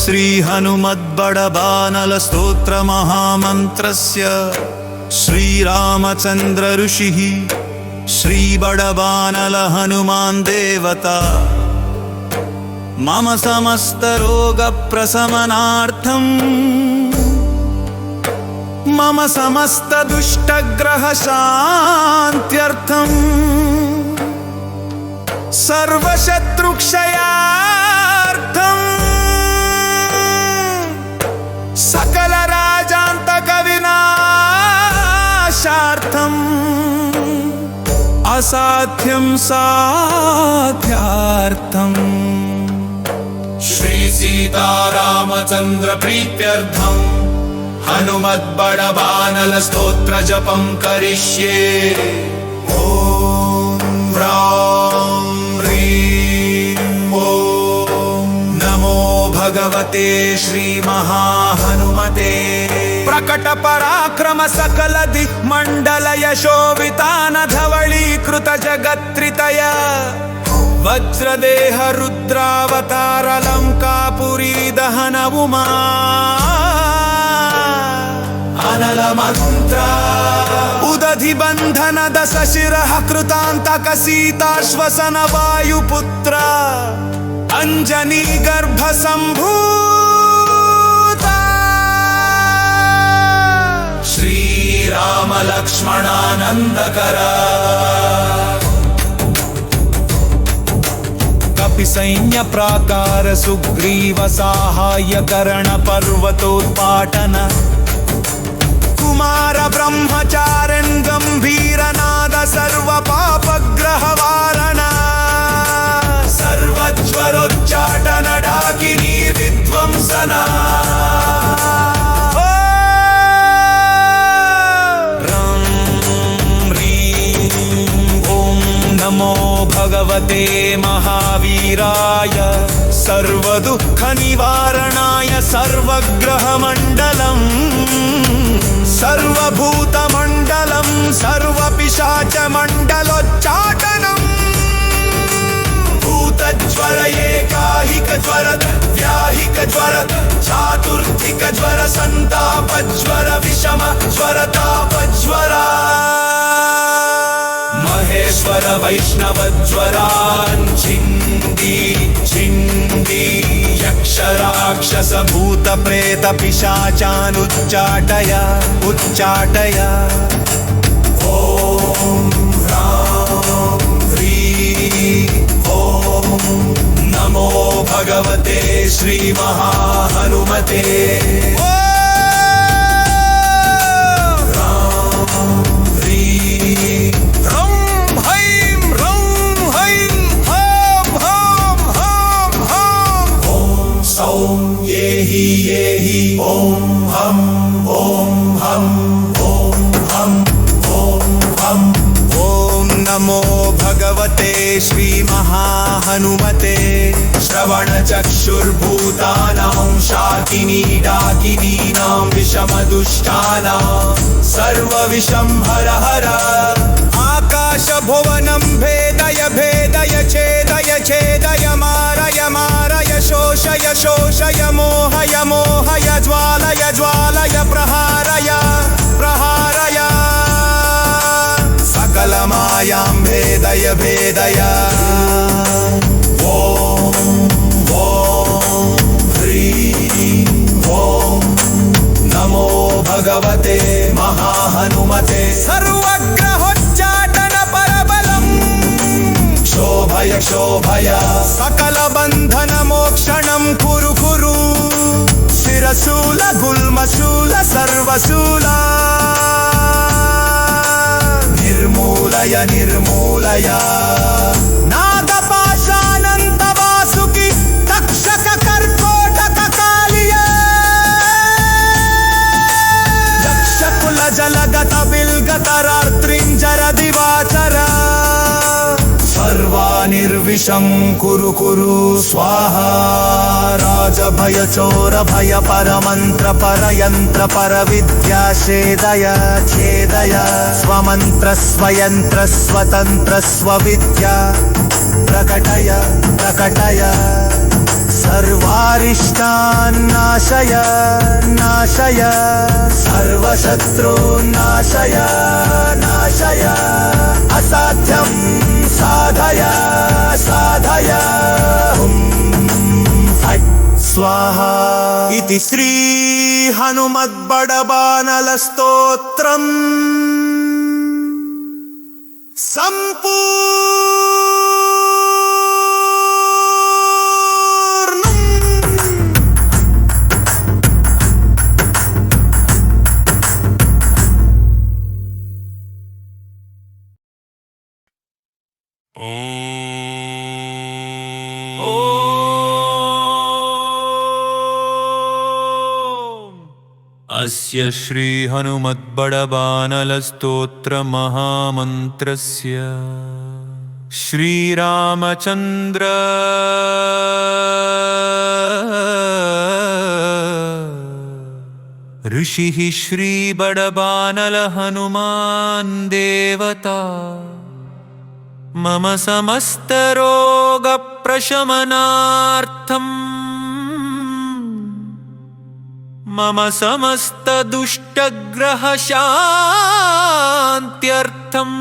श्री हनुमद्बडबानल स्तोत्र महामन्त्रस्य श्रीरामचन्द्र ऋषिः श्री बडबानल हनुमान् देवता मम समस्त रोग प्रशमनार्थं मम समस्त दुष्टग्रह शान्त्यर्थं सर्वशत्रुक्षयार्थं सकल राजान्तक विनाशार्थं असाध्यं साध्यार्थं श्री सीतारामचन्द्र प्रीत्यर्थं हनुमद्बडबानल स्तोत्र जपं करिष्ये। ॐ ह्रां ह्रीं ॐ नमो भगवते श्री महाहनुमते। प्रकट पराक्रम सकल दिक्मण्डल यशोवितान धवलीकृत जगत्त्रितय वज्रदेह रुद्रावतार लंकापुरी दहन उमा अनल मंत्र उदधि बंधन दश शिरः कृतांतक सीताश्वसन वायुपुत्र अंजनी गर्भ संभूता श्री राम लक्ष्मणानंदकर कपि सैन्य प्राकार सुग्रीव साहाय्य करण पर्वतोत्पाटन कुमार ब्रह्मचारिन् गंभीर नाद सर्व पापग्रह वारण सर्वज्वरोच्चाटन डाकिनी विध्वंसना नमो भगवते महावीराय सर्वदुःख निवारणाय सर्वग्रहमण्डलम् सर्वभूतमण्डलं सर्वपिशाचमण्डलोच्चाटनम् भूतज्वर एकाहिकज्वर व्याहिकज्वर चातुर्थिकज्वर सन्तापज्वर विषम ज्वर तापज्वर महेश्वर वैष्णव ज्वरान् छिन्दी छिन्दी यक्ष राक्षस भूत प्रेत पिशाचान् उच्चाटय उच्चाटय। ॐ ह्रां ह्रीं ॐ नमो भगवते श्री महाहनुमते। येहि ॐ हम ॐ नमो भगवते श्री महाहनुमते। श्रवण चक्षुर्भूतानां शाकिनी डाकिनीनां विषमदुष्टानां सर्वविषं हर हर आकाश भुवनं भेदय भेदय छेदय छेदय मारय मारय शोषय शोषय मोहय मोहय ज्वालय ज्वालय प्रहारय प्रहारय सकल मायां भेदय भेदय। ॐ ह्रीं ॐ नमो भगवते महाहनुमते। सर्वग्रहोच्चाटन परबलं शोभय शोभय सकल बंधन मोक्षणं कुरु कुरु शिरशूल गुल्मशूल सर्वशूल निर्मूलय निर्मूलय नागपाशानंत वासुकी तक्षक कर्कोटक कालिय यक्षकुल जलगत बिल्गत रात्रिंजर दिवाचर सर्वानिर्विषं कुरु कुरु स्वाहा। राजभय चोर भय परमंत्र परयंत्र परविद्या छेदय छेदय स्वमंत्र स्वयंत्र स्वतंत्र स्वविद्या प्रकटय प्रकटय सर्वारिष्टान् नाशय नाशय सर्वशत्रून् नाशय नाशय असाध्यं साधय साधय फट् स्वाहा इति श्री हनुमद्बडबानलस्तोत्रम् अस्य श्री हनुमद्बडबानलस्तोत्र महामन्त्रस्य श्रीरामचन्द्र ऋषिः श्रीबडबानल हनुमान् देवता मम समस्तरोगप्रशमनार्थम् मम समस्तदुष्टग्रहशान्त्यर्थम्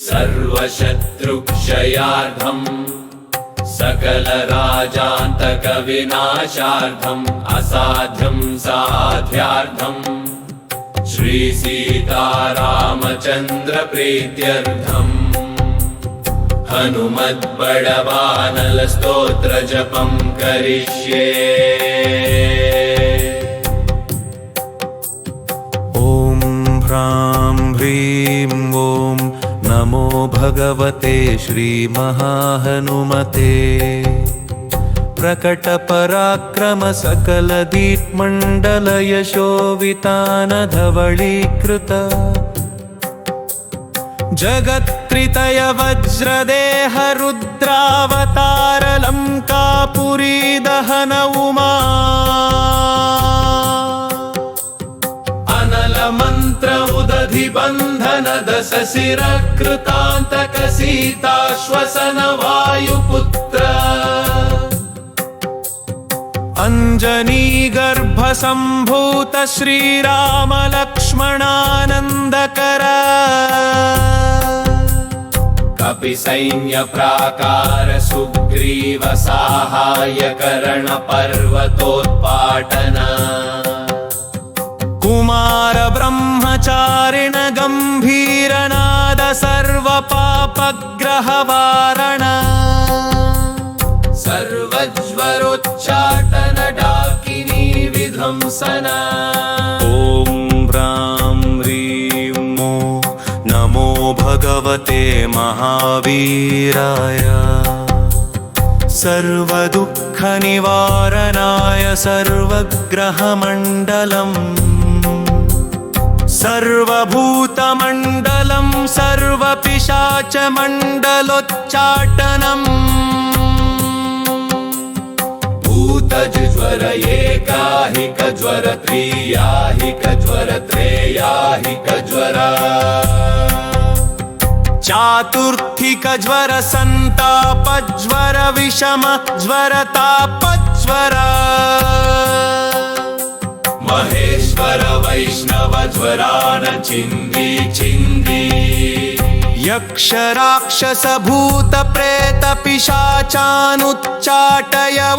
सर्वशत्रुक्षयार्थम् सकलराजान्तकविनाशार्थम् असाध्यं साध्यार्थम् श्रीसीतारामचन्द्रप्रीत्यर्थम् हनुमद्बडबानलस्तोत्रजपं करिष्ये। ॐ ह्रां ह्रीं ॐ नमो भगवते श्रीमहाहनुमते प्रकटपराक्रम सकलदीप्मण्डलयशोभितानधवळीकृत जगत्त्रितय वज्रदेह रुद्रावतार लङ्कापुरी दहन उमा अनल मंत्र उदधि बंधन दश शिर कृतांतक सीताश्वसन वायुपुत्र अंजनी गर्भ संभूत श्रीराम लक्ष्मणानंदकर कपि सैन्य प्राकार सुग्रीव साहाय्य करण पर्वतोत्पाटन कुमार ब्रह्मचारिण गंभीरनाद सर्व पापग्रह वारण सर्वज्वरोच्चाटन डाकिनी विध्वंसन ॐ ह्रां ह्रीं नमो भगवते महावीराय सर्वदुःखनिवारणाय सर्वग्रहमण्डलम् सर्वभूतमण्डलं सर्वपिशाचमण्डलोच्चाटनम् भूतज्वर एकाहिक ज्वर त्रियाहिक ज्वर त्रैयाहिक ज्वर चातुर्थिक ज्वर संताप ज्वर विषम ज्वर ताप ज्वर महेश्वर वैष्णव ज्वरान चिन्दी चिन्दी यक्ष राक्षस भूत प्रेत पिशाचानुच्चाटय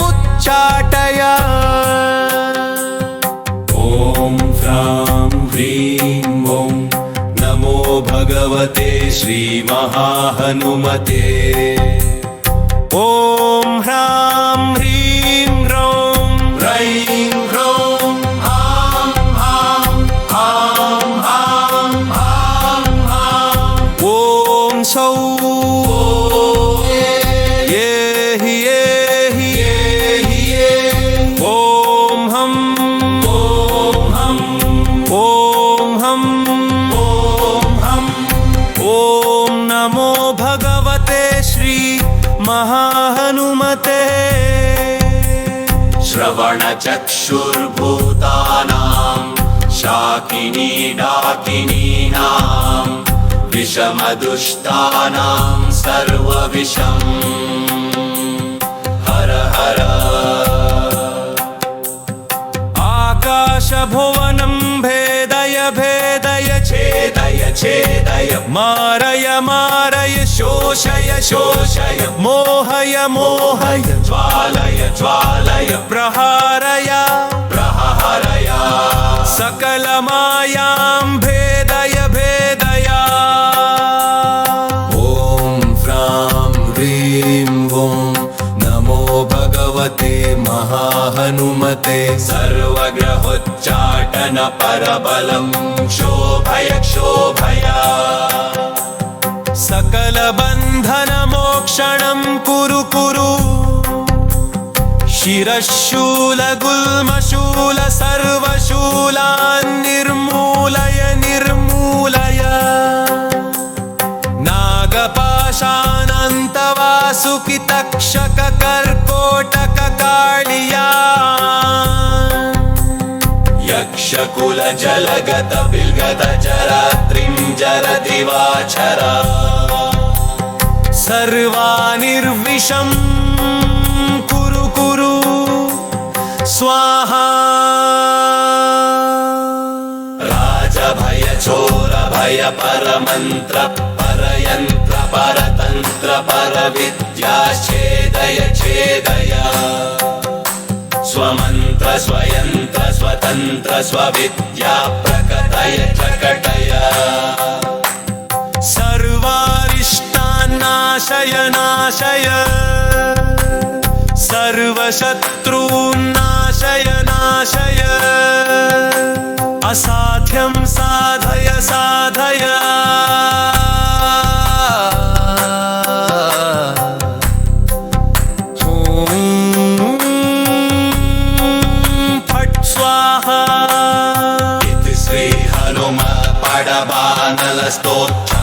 उच्चाटय ॐ ह्रां ह्रीं ॐ नमो भगवते श्रीमहाहनुमते ॐ ह्रां ह्रीं ह्रौं ह्रैं ह्रौं हां हां हां हां हां हां ॐ सौः महाहनुमते श्रवणचक्षुर्भूतानां शाकिनी डाकिनीनां विषमदुष्टानां सर्वविषम् हर आकाशभुवनं भेदय भेदय छेदय छेदय मारय मारय शोषय शोषय मोहय मोहय ज्वालय ज्वालय प्रहारय प्रहरय सकलमायां भेदय भेदय ॐ फ्रां ह्रीं ॐ नमो भगवते महाहनुमते सर्वग्रहोच्चाटन परबलं क्षोभय क्षोभय सकलबन्धनमोक्षणं कुरु कुरु शिरशूलगुल्मशूल सर्वशूलान् निर्मूलय निर्मूलय नागपाशानन्तवासुकि तक्षक कर्कोटक कालिया यक्षकुल जलगत बिल्गत जरात्रिं जरदिवाचर सर्वानिर्विषं कुरु कुरु स्वाहा राजभय चोर भय परमन्त्र परयन्त्र परतन्त्र परविद्या छेदय छेदय स्वमन्त्र स्वयन्त्र स्वतन्त्र स्वविद्या प्रकटय प्रकटय सर्वारिष्टान्नाशय नाशय सर्वशत्रून्नाशय नाशय असाध्यं साधय साधय फट् स्वाहा इति श्री हनुम पडबानल स्तोत्र